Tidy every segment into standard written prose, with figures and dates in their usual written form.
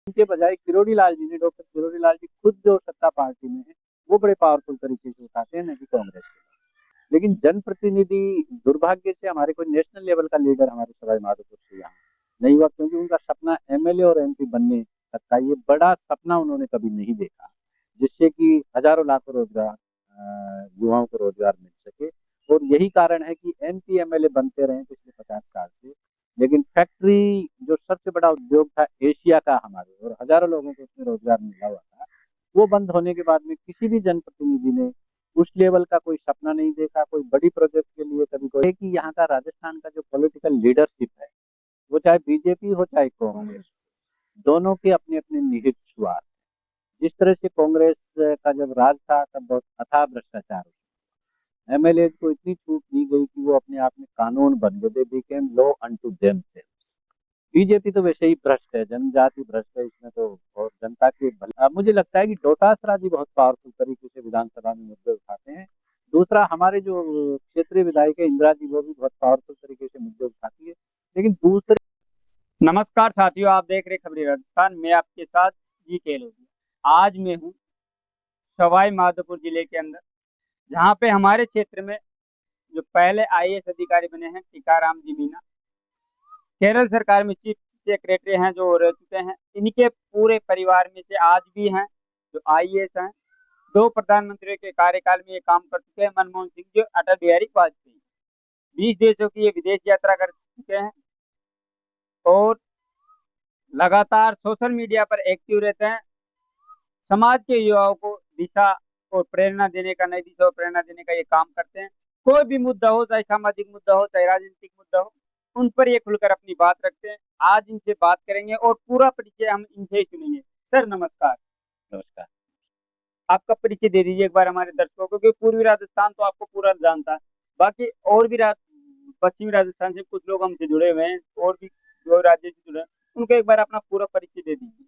उनके बजाय किरोड़ी लाल जी ने, डॉक्टर किरोड़ी लाल जी खुद जो सत्ता पार्टी में है, वो बड़े पावरफुल तरीके से उठाते हैं, ना कि कांग्रेस के लोग। लेकिन जनप्रतिनिधि, दुर्भाग्य से हमारे कोई नेशनल लेवल का लीडर हमारे सवाई माधोपुर से यहाँ नहीं हुआ, क्योंकि उनका सपना एमएलए और एमपी बनने तक का, ये बड़ा सपना उन्होंने कभी नहीं देखा, जिससे कि हजारों लाखों रोजगार, युवाओं को रोजगार मिल सके। और यही कारण है कि एमपी एमएलए बनते रहे पिछले 50 साल से। लेकिन फैक्ट्री, जो सबसे बड़ा उद्योग था एशिया का हमारे, और हजारों लोगों को उसमें रोजगार मिला हुआ था, वो बंद होने के बाद में किसी भी जनप्रतिनिधि ने उस लेवल का कोई सपना नहीं देखा, कोई बड़ी प्रोजेक्ट के लिए कभी कोई, कि यहाँ का राजस्थान का जो पॉलिटिकल लीडरशिप है, वो चाहे बीजेपी हो चाहे कांग्रेस, दोनों के अपने अपने निहित स्वार्थ। जिस तरह से कांग्रेस का जब राज था, तब बहुत अथाह भ्रष्टाचार, एमएलए को इतनी छूट दी गई कि वो अपने आप में कानून बन गए, they became law unto themselves. BJP तो वैसे ही भ्रष्ट है, जनजाति भ्रष्ट है इसमें तो, और जनता के मुझे लगता है कि डोटासरा जी बहुत पावरफुल तरीके से विधानसभा में मुद्दे उठाते हैं। दूसरा, हमारे जो क्षेत्रीय विधायक है इंदिरा जी, वो भी बहुत पावरफुल तरीके से मुद्दे उठाती है। लेकिन दूसरे, नमस्कार साथियों, आप देख रहे खबरी राजस्थान। मैं आपके साथ जी केलोदिया। आज मैं हूँ सवाई माधोपुर जिले के अंदर, जहाँ पे हमारे क्षेत्र में जो पहले आईएएस अधिकारी बने हैं टीकाराम जी मीना, केरल सरकार में चीफ सेक्रेटरी हैं जो रह चुके हैं। इनके पूरे परिवार में से आज भी हैं जो आईएएस हैं। दो प्रधानमंत्रियों के कार्यकाल में ये काम कर चुके हैं, मनमोहन सिंह जी, अटल बिहारी वाजपेयी। 20 देशों की ये विदेश यात्रा कर चुके हैं और लगातार सोशल मीडिया पर एक्टिव रहते हैं। समाज के युवाओं को दिशा और प्रेरणा देने का, नई दिशा और प्रेरणा देने का ये काम करते हैं। कोई भी मुद्दा हो, चाहे सामाजिक मुद्दा हो चाहे राजनीतिक मुद्दा हो, उन पर ये खुलकर अपनी बात रखते हैं। आज इनसे बात करेंगे और पूरा परिचय हम इनसे ही सुनेंगे। सर नमस्कार। नमस्कार। आपका परिचय दे दीजिए एक बार हमारे दर्शकों को, क्योंकि पूर्वी राजस्थान तो आपको पूरा जानता है, बाकी और भी पश्चिमी राजस्थान से कुछ लोग हमसे जुड़े हुए हैं और भी जो राज्य से जुड़े हैं, उनको एक बार अपना पूरा परिचय दे दीजिए।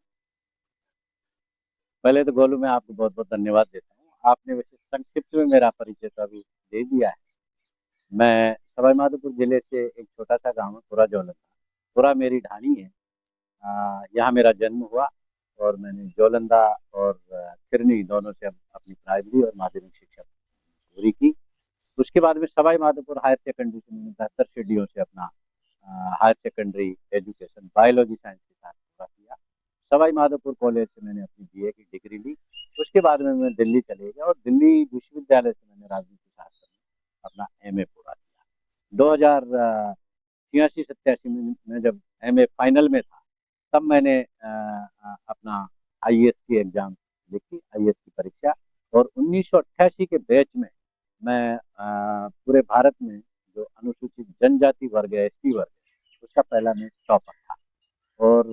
पहले तो गोलू, मैं आपको बहुत बहुत धन्यवाद देता हूँ, आपने वैसे संक्षिप्त में मेरा परिचय तो अभी दे दिया है। मैं सवाईमाधोपुर जिले से एक छोटा सा गांव है पुरा जोलंदा। पुरा मेरी ढाणी है। यहाँ मेरा जन्म हुआ, और मैंने जोलंदा और खिरनी दोनों से अपनी प्राइमरी और माध्यमिक शिक्षा पूरी की। उसके बाद में सवाई माधोपुर हायर सेकेंडरी से मैंने 72 सीढ़ियों से अपना higher secondary education biology science के साथ पूरा किया। सवाई माधोपुर कॉलेज से मैंने अपनी बीए की डिग्री ली। उसके बाद में मैं दिल्ली चले गया, और दिल्ली विश्वविद्यालय से मैंने राजनीति शास्त्र में अपना एमए पूरा किया। 2086-87 में मैं जब एमए फाइनल में था, तब मैंने अपना आईएएस की एग्जाम लिखी, आईएएस की परीक्षा। और 1988 के बैच में मैं पूरे भारत में जो अनुसूचित जनजाति वर्ग है, एसटी वर्ग है, उसका पहला मैं टॉपर था। और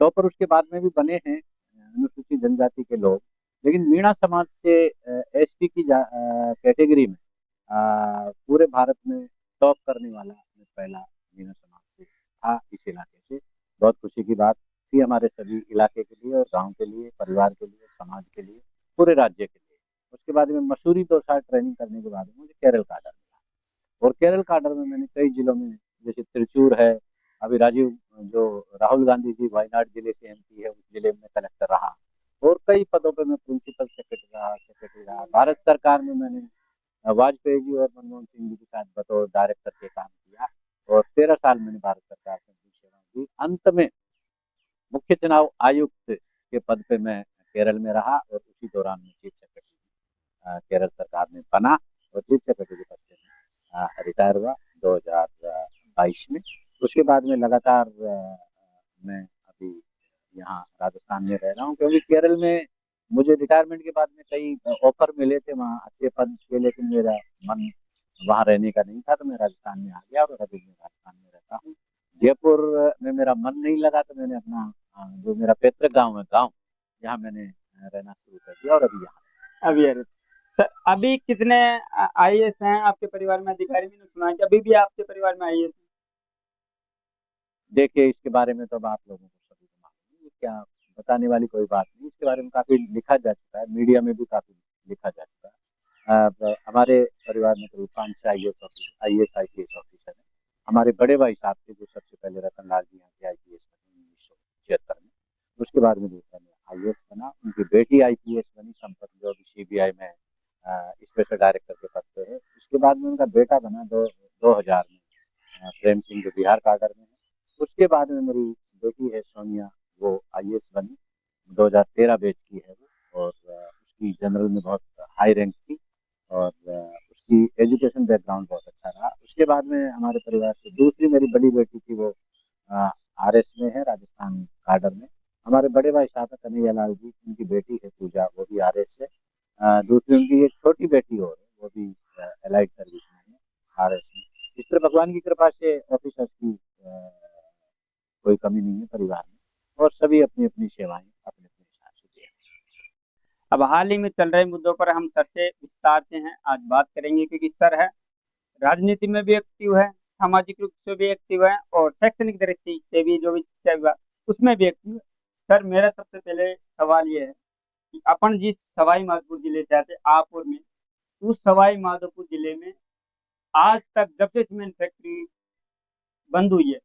टॉपर उसके बाद में भी बने हैं अनुसूचित जनजाति के लोग। लेकिन मीणा समाज से एसटी की कैटेगरी में पूरे भारत में टॉप करने वाला मैं पहला मीणा समाज से था, इस इलाके से। बहुत खुशी की बात थी हमारे सभी इलाके के लिए, और गांव के लिए, परिवार के लिए, समाज के लिए, पूरे राज्य के लिए। उसके बाद में मसूरी 2 साल ट्रेनिंग करने के बाद में मुझे केरल का आर्डर मिला, और केरल का आर्डर में मैंने कई जिलों में, जैसे त्रिचूर है, अभी राजीव, जो राहुल गांधी जी वायनाड जिले के एमपी है, उस जिले में कलेक्टर रहा। और कई पदों पर मैं प्रिंसिपल सेक्रेटरी रहा। भारत सरकार में मैंने वाजपेयी जी और मनमोहन सिंह जी के साथ बतौर डायरेक्टर के काम किया, और 13 साल मैंने भारत सरकार में अपनी सेवा दी। अंत में मुख्य चुनाव आयुक्त के पद पे मैं केरल में रहा, और उसी दौरान मैं चीफ सेक्रेटरी केरल सरकार में बना, और चीफ सेक्रेटरी के पद से मैं रिटायर हुआ 2022 में। उसके बाद में लगातार मैं अभी यहाँ राजस्थान में रह रहा हूँ, क्योंकि केरल में मुझे रिटायरमेंट के बाद में कई ऑफर मिले थे वहाँ अच्छे पद के, लेकिन मेरा मन वहाँ रहने का नहीं था, तो मैं राजस्थान में आ गया, और अभी मैं राजस्थान में रहता हूँ। जयपुर में मेरा मन नहीं लगा, तो मैंने अपना जो मेरा पैतृक गाँव है, गाँव, यहाँ मैंने रहना शुरू कर दिया, और अभी यहाँ। अभी अरे सर, अभी कितने आईएएस हैं आपके परिवार में अधिकारी? मैंने सुना है कि अभी भी आपके परिवार में आईएएस देखिए, इसके बारे में तो अब आप लोगों को सभी को मालूम है, ये क्या बताने वाली कोई बात नहीं। इसके बारे में काफी लिखा जा चुका है, मीडिया में भी काफी लिखा जा चुका है। हमारे परिवार में करीब 5 आईएएस आईपीएस ऑफिसर हैं। हमारे बड़े भाई साहब थे, जो सबसे पहले रतन लाल जी यहाँ के आईपीएस बने 1976 में। उसके बाद में दूसरा मैं आईएएस बना, उनकी बेटी आईपीएस बनी संपत, जो अभी सीबीआई में स्पेशल डायरेक्टर के पद पे है। उसके बाद में उनका बेटा बना 2000 में, प्रेम सिंह, जो बिहार काडर में है। उसके बाद में मेरी बेटी है सोनिया, वो आईएएस बनी, 2013 बैच की है वो, और उसकी जनरल में बहुत हाई रैंक थी, और उसकी एजुकेशन बैकग्राउंड बहुत अच्छा रहा। उसके बाद में हमारे परिवार से दूसरी मेरी बड़ी बेटी थी, वो आरएस में है, राजस्थान काडर में। हमारे बड़े भाई साहब है कन्हैया लाल जी, उनकी बेटी है पूजा, वो भी आरएस से। दूसरी उनकी एक छोटी बेटी और है, वो भी एलाइड सर्विस में है, आरएस में। इस तरह भगवान की कृपा से ऑफिसर्स की कोई कमी नहीं है परिवार में, और सभी अपनी अपनी सेवाएं अपने अपने हिसाब से दे रहे अब हाल ही में चल रहे मुद्दों पर हम सर से विस्तार से हैं आज बात करेंगे, क्योंकि सर है राजनीति में भी एक्टिव है, सामाजिक रूप से भी एक्टिव है, और शैक्षणिक दृष्टि से भी जो भी शिक्षा विभाग उसमें भी एक्टिव है। सर, मेरा सबसे पहले सवाल ये है कि अपन जिस सवाई माधोपुर जिले से आते आपपुर में, उस सवाई माधोपुर जिले में आज तक जब से सीमेंट फैक्ट्री बंद हुई है,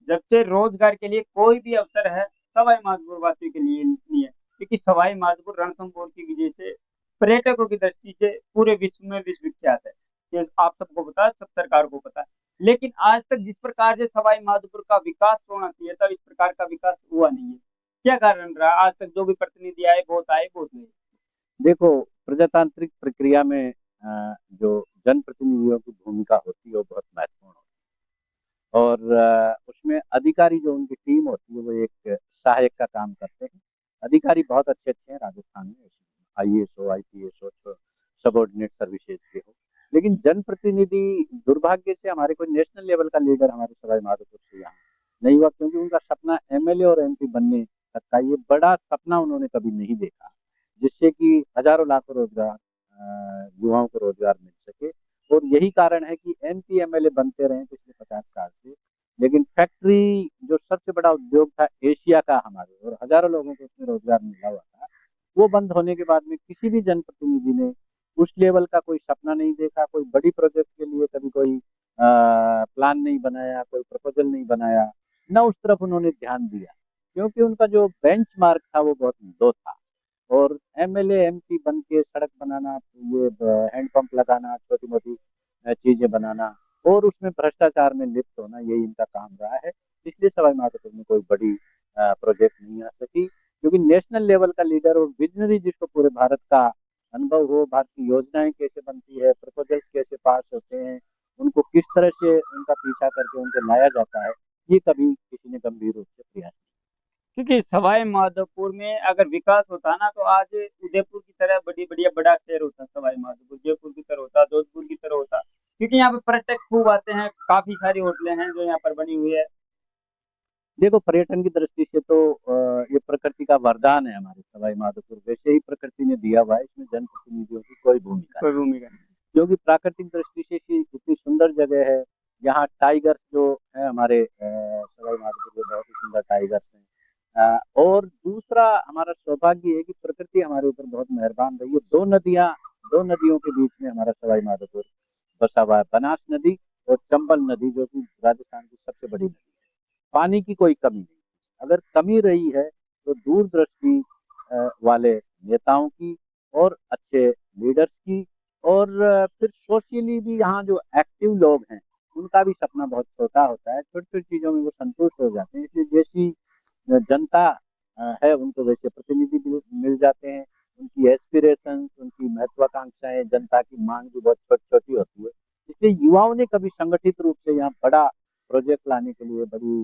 जब से रोजगार के लिए कोई भी अवसर है सवाई माधोपुर वासियों के लिए नहीं है, क्योंकि सवाई माधोपुर रणथंभौर की वजह से पर्यटकों की दृष्टि से पूरे विश्व में विश्वविख्यात है। ये आप सबको पता है, सब सरकार को पता है। लेकिन आज तक जिस प्रकार से सवाई माधोपुर का विकास होना चाहिए था, इस प्रकार का विकास हुआ नहीं है। क्या कारण रहा? आज तक जो भी प्रतिनिधि आए बहुत गए। हैं। देखो, प्रजातांत्रिक प्रक्रिया में जो जनप्रतिनिधियों की भूमिका होती है वो बहुत महत्वपूर्ण होती है, और उसमें अधिकारी जो उनकी टीम होती है वो एक सहायक का काम करते हैं। अधिकारी बहुत अच्छे अच्छे हैं राजस्थान में, आईएएस हो, आईपीएस हो, सबॉर्डिनेट सर्विसेज के हो। लेकिन जनप्रतिनिधि, दुर्भाग्य से हमारे कोई नेशनल लेवल का लीडर हमारे सवाई माधोपुर से यहाँ नहीं हुआ, क्योंकि उनका सपना एमएलए और एमपी बनने तक का, ये बड़ा सपना उन्होंने कभी नहीं देखा, जिससे कि हजारों लाखों रोजगार, युवाओं को रोजगार मिल सके। और यही कारण है कि एमपी एमएलए बनते रहे पिछले 50 साल से। लेकिन फैक्ट्री जो सबसे बड़ा उद्योग था एशिया का हमारे, और हजारों लोगों को उसमें रोजगार मिला हुआ था, वो बंद होने के बाद में किसी भी जनप्रतिनिधि ने उस लेवल का कोई सपना नहीं देखा, कोई बड़ी प्रोजेक्ट के लिए कभी कोई प्लान नहीं बनाया, कोई प्रपोजल नहीं बनाया, न उस तरफ उन्होंने ध्यान दिया, क्योंकि उनका जो बेंचमार्क था वो बहुत लो था। और एमएलए एमपी बन के सड़क बनाना, ये हैंडपंप लगाना, छोटी मोटी चीजें बनाना, और उसमें भ्रष्टाचार में लिप्त होना, यही इनका काम रहा है। इसलिए सवाई माधोपुर में कोई बड़ी प्रोजेक्ट नहीं आ सकी, क्योंकि नेशनल लेवल का लीडर और विजनरी जिसको पूरे भारत का अनुभव हो, भारत की योजनाएं कैसे बनती है, प्रपोजल्स कैसे पास होते हैं, उनको किस तरह से उनका पीछा करके उनको लाया जाता है, ये कभी किसी ने गंभीर रूप से प्रयास क्योंकि सवाई माधोपुर में अगर विकास होता ना, तो आज उदयपुर की तरह बड़ी बढ़िया बड़ा शहर होता, सवाई माधोपुर जयपुर की तरह होता, जोधपुर की तरह होता। क्योंकि यहाँ पे पर्यटक खूब आते हैं, काफी सारी होटलें हैं जो यहाँ पर बनी हुई है। देखो, पर्यटन की दृष्टि से तो ये प्रकृति का वरदान है हमारे सवाई माधोपुर, वैसे ही प्रकृति ने दिया हुआ है, इसमें जनप्रतिनिधियों की कोई भूमिका कोई नहीं, भूमिका नहीं। क्योंकि प्राकृतिक दृष्टि से इतनी सुंदर जगह है। यहाँ टाइगर जो है हमारे सवाई माधोपुर में, बहुत ही सुंदर टाइगर्स हैं। और दूसरा हमारा सौभाग्य है कि प्रकृति हमारे ऊपर बहुत मेहरबान रही है। दो नदियों के बीच में हमारा सवाई माधोपुर बसा हुआ है, बनास नदी और चंबल नदी, जो कि राजस्थान की सबसे बड़ी नदी है। पानी की कोई कमी नहीं। अगर कमी रही है तो दूरदृष्टि वाले नेताओं की और अच्छे लीडर्स की, और फिर सोशली भी यहाँ जो एक्टिव लोग हैं उनका भी सपना बहुत छोटा होता है, छोटी छोटी चीजों में वो संतुष्ट हो जाते हैं। इसलिए जैसी जनता है उनको वैसे प्रतिनिधि भी मिल जाते हैं। उनकी एस्पिरेशंस, उनकी महत्वाकांक्षाएं, जनता की मांग भी बहुत छोटी छोटी होती है। इसलिए युवाओं ने कभी संगठित रूप से यहाँ बड़ा प्रोजेक्ट लाने के लिए, बड़ी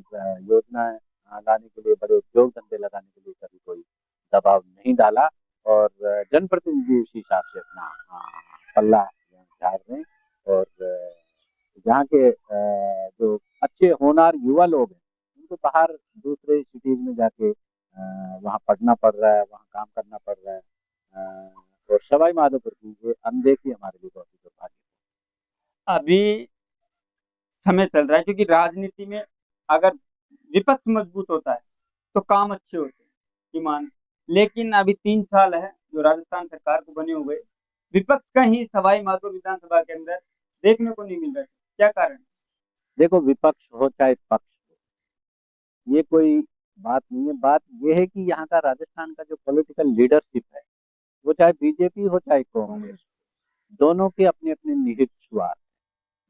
योजनाएं लाने के लिए, बड़े उद्योग धंधे लगाने के लिए कभी कोई दबाव नहीं डाला, और जनप्रतिनिधि उसी हिसाब से अपना पल्ला झाड़ रहे हैं। और यहाँ के जो अच्छे होनहार युवा लोग हैं उनको बाहर दूसरे सिटीज में जाके वहाँ पढ़ना पड़ रहा है, वहाँ काम करना पड़ रहा है। और सवाई माधोपुर की ये अनदेखी हमारे लिए बहुत ही दुर्भाग्य अभी समय चल रहा है, क्योंकि राजनीति में अगर विपक्ष मजबूत होता है तो काम अच्छे होते हैं, ईमान। लेकिन अभी 3 साल है जो राजस्थान सरकार को बने हुए, विपक्ष का ही सवाई माधोपुर विधानसभा के अंदर देखने को नहीं मिल रहा है। क्या कारण है? है। देखो, विपक्ष हो चाहे पक्ष हो, ये कोई बात नहीं है। बात ये है कि यहाँ का राजस्थान का जो पॉलिटिकल लीडरशिप है, वो चाहे बीजेपी हो चाहे कांग्रेस, दोनों के अपने अपने निहित स्वार्थ।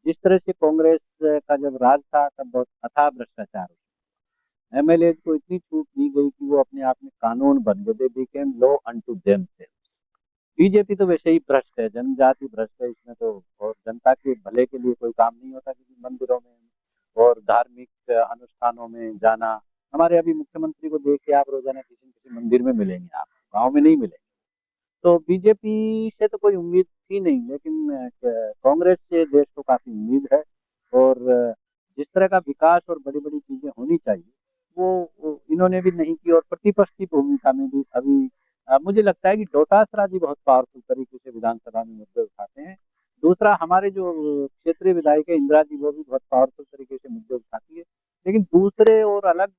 जिस तरह से कांग्रेस का जब राज था तब बहुत अथाह भ्रष्टाचार, एमएलए को इतनी छूट दी गई कि वो अपने आप में कानून बन गए, they became law unto themselves. BJP तो वैसे ही भ्रष्ट है, जनजाति भ्रष्ट है इसमें तो। और जनता के भले के लिए कोई काम नहीं होता, किसी मंदिरों में और धार्मिक अनुष्ठानों में जाना। हमारे अभी मुख्यमंत्री को देख के आप रोजाना किसी न किसी मंदिर में मिलेंगे, आप गाँव में नहीं मिलेंगे। तो बीजेपी से तो कोई उम्मीद थी नहीं, लेकिन कांग्रेस से देश को काफी उम्मीद है। और जिस तरह का विकास और बड़ी बड़ी चीजें होनी चाहिए, वो इन्होंने भी नहीं की। और प्रतिपक्ष की भूमिका में भी अभी मुझे लगता है कि डोटासरा जी बहुत पावरफुल तरीके से विधानसभा में मुद्दे उठाते हैं। दूसरा, हमारे जो क्षेत्रीय विधायक है इंदिरा जी, वो भी बहुत पावरफुल तरीके से मुद्दे उठाती है। लेकिन दूसरे और अलग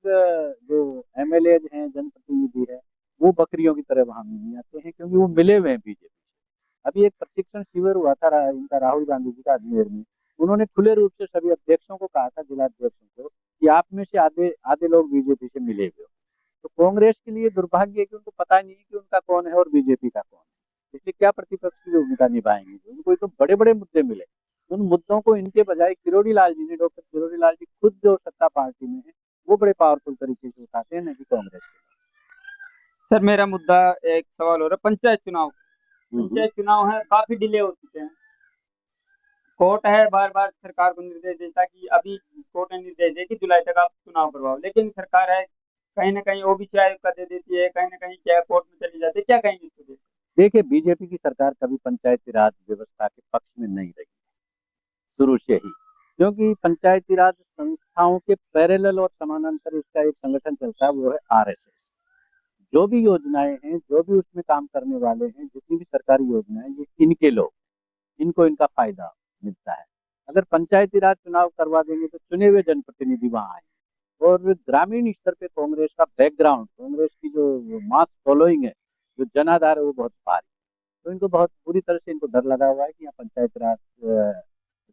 जो एमएलए हैं, जनप्रतिनिधि है, वो बकरियों की तरह वहां नहीं आते हैं, क्योंकि वो मिले हुए हैं बीजेपी से। अभी एक प्रशिक्षण शिविर हुआ था इनका, राहुल गांधी जी का, अजमेर में। उन्होंने खुले रूप से सभी अध्यक्षों को कहा था, जिलाध्यक्षों को, कि आप में से आधे आधे लोग बीजेपी से मिले हुए हो। तो कांग्रेस के लिए दुर्भाग्य है कि उनको पता नहीं है कि उनका कौन है और बीजेपी का कौन है, इसलिए क्या प्रतिपक्ष की भूमिका निभाएंगे। उनको तो बड़े बड़े मुद्दे मिले, उन मुद्दों को इनके बजाय किरोड़ी लाल जी ने, डॉक्टर किरोड़ी लाल जी खुद जो सत्ता पार्टी में है, वो बड़े पावरफुल तरीके से उठाते हैं, न कि कांग्रेस के। सर मेरा मुद्दा, एक सवाल हो रहा है पंचायत चुनाव। हम्म। पंचायत चुनाव है, काफी डिले हो चुके हैं। कोर्ट है बार बार सरकार को निर्देश देता कि अभी, कोर्ट ने निर्देश दिया कि जुलाई तक आप चुनाव करवाओ, लेकिन सरकार है कहीं ना कहीं ओबीसी आयोग का दे देती है, कहीं ना कहीं क्या कोर्ट में चली जाती है, क्या कहेंगे इसको? देखिए, बीजेपी की सरकार कभी पंचायती राज व्यवस्था के पक्ष में नहीं रही, शुरू से ही। क्योंकि पंचायती राज संस्थाओं के पैरेलल और समानांतर इसका एक संगठन चलता है, वो है आरएसएस। जो भी योजनाएं हैं, जो भी उसमें काम करने वाले हैं, जितनी भी सरकारी योजनाएं, ये इनके लोग, इनको इनका फायदा मिलता है। अगर पंचायती राज चुनाव करवा देंगे तो चुने हुए जनप्रतिनिधि वहां आएंगे। और ग्रामीण स्तर पे कांग्रेस का बैकग्राउंड, कांग्रेस की जो मास फॉलोइंग है, जो जनाधार है, वो बहुत भारी। तो इनको बहुत पूरी तरह से इनको डर लगा हुआ है कि यहाँ पंचायत राज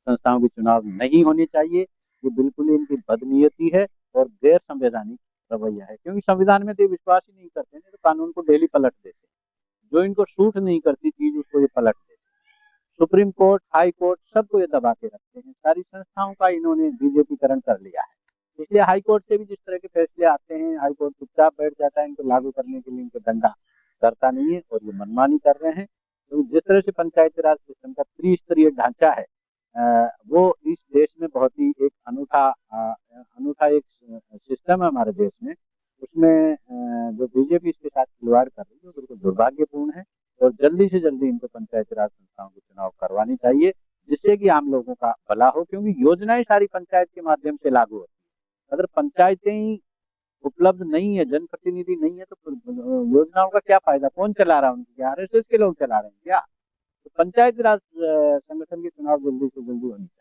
संस्थाओं के चुनाव नहीं होने चाहिए। ये बिल्कुल ही इनकी बदनीयती है और गैर संवैधानिक रवैया है, क्योंकि संविधान में तो ये विश्वास ही नहीं करते, नहीं तो कानून को डेली पलट देते हैं। जो इनको सूट नहीं करती चीज, उसको ये पलट देते हैं। सुप्रीम कोर्ट, हाई कोर्ट, सबको ये दबा के रखते हैं। सारी संस्थाओं का इन्होंने बीजेपीकरण कर लिया है। इसलिए हाई कोर्ट से भी जिस तरह के फैसले आते हैं, हाई कोर्ट चुपचाप बैठ जाता है, इनको लागू करने के लिए इनको डंडा करता नहीं है, और ये मनमानी कर रहे हैं। तो जिस तरह से पंचायती राज सिस्टम का त्रिस्तरीय ढांचा है, वो इस देश में बहुत ही एक अनूठा एक सिस्टम है हमारे देश में। उसमें जो बीजेपी इसके साथ खिलवाड़ कर रही है, वो बिल्कुल दुर्भाग्यपूर्ण है। और जल्दी से जल्दी इनको पंचायती राज संस्थाओं के चुनाव करवानी चाहिए, जिससे कि आम लोगों का भला हो, क्योंकि योजनाएं सारी पंचायत के माध्यम से लागू होती है। अगर पंचायतें ही उपलब्ध नहीं है, जनप्रतिनिधि नहीं है, तो फिर योजनाओं का क्या फायदा? कौन चला रहा है उनकी? आरएसएस के लोग चला रहे हैं क्या? तो पंचायती राज संगठन के चुनाव जल्दी से जल्दी होनी चाहिए।